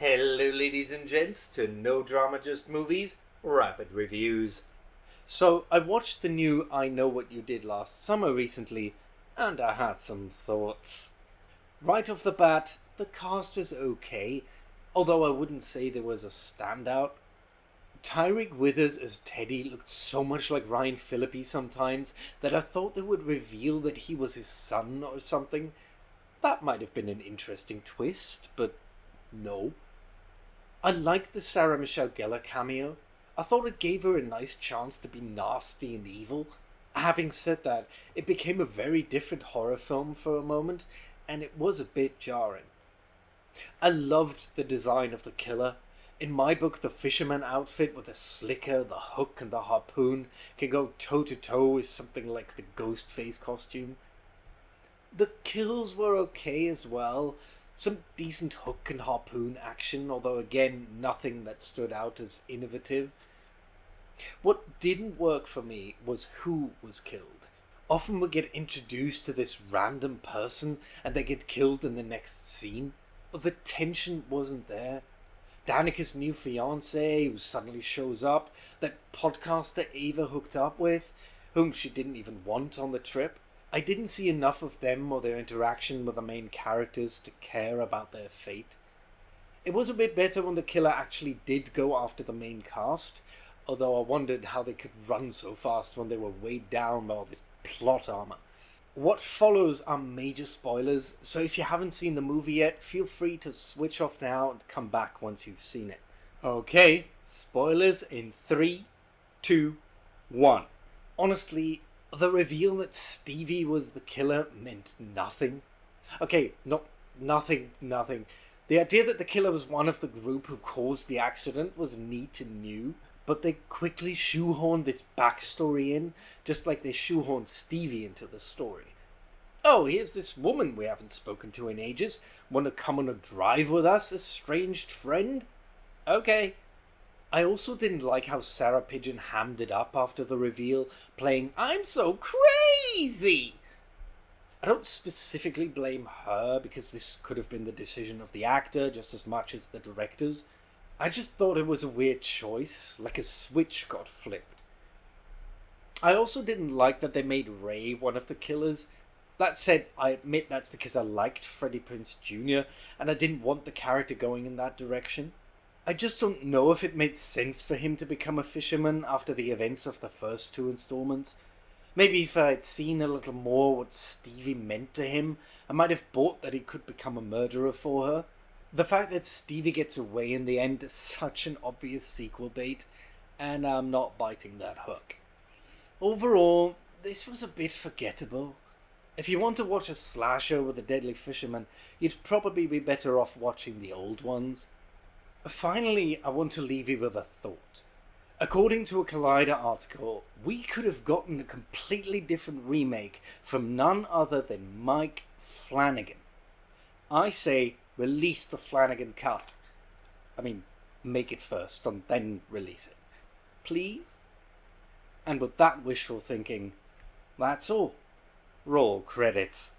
Hello ladies and gents to No Drama Just Movies Rapid Reviews. So I watched the new I Know What You Did Last Summer recently and I had some thoughts. Right off the bat, the cast was okay, although I wouldn't say there was a standout. Tyriq Withers as Teddy looked so much like Ryan Phillippe sometimes that I thought they would reveal that he was his son or something. That might have been an interesting twist, but no. I liked the Sarah Michelle Gellar cameo. I thought it gave her a nice chance to be nasty and evil. Having said that, it became a very different horror film for a moment, and it was a bit jarring. I loved the design of the killer. In my book, the fisherman outfit with the slicker, the hook, and the harpoon can go toe-to-toe with something like the ghost face costume. The kills were okay as well. Some decent hook and harpoon action, although again, nothing that stood out as innovative. What didn't work for me was who was killed. Often we get introduced to this random person and they get killed in the next scene. The tension wasn't there. Danica's new fiancé who suddenly shows up, that podcaster Ava hooked up with, whom she didn't even want on the trip. I didn't see enough of them or their interaction with the main characters to care about their fate. It was a bit better when the killer actually did go after the main cast, although I wondered how they could run so fast when they were weighed down by all this plot armor. What follows are major spoilers, so if you haven't seen the movie yet, feel free to switch off now and come back once you've seen it. Okay, spoilers in 3, 2, 1. Honestly, the reveal that Stevie was the killer meant nothing. Okay, not nothing. The idea that the killer was one of the group who caused the accident was neat and new, but they quickly shoehorned this backstory in, just like they shoehorned Stevie into the story. Oh, here's this woman we haven't spoken to in ages. Want to come on a drive with us, estranged friend? Okay. I also didn't like how Sarah Pidgeon hammed it up after the reveal, playing "I'm so crazy!" I don't specifically blame her, because this could have been the decision of the actor just as much as the director's. I just thought it was a weird choice, like a switch got flipped. I also didn't like that they made Ray one of the killers. That said, I admit that's because I liked Freddie Prinze Jr. and I didn't want the character going in that direction. I just don't know if it made sense for him to become a fisherman after the events of the first 2 installments. Maybe if I had seen a little more what Stevie meant to him, I might have bought that he could become a murderer for her. The fact that Stevie gets away in the end is such an obvious sequel bait, and I'm not biting that hook. Overall, this was a bit forgettable. If you want to watch a slasher with a deadly fisherman, you'd probably be better off watching the old ones. Finally, I want to leave you with a thought. According to a Collider article, we could have gotten a completely different remake from none other than Mike Flanagan. I say release the Flanagan cut. I mean, make it first and then release it. Please? And with that wishful thinking, that's all. Roll credits.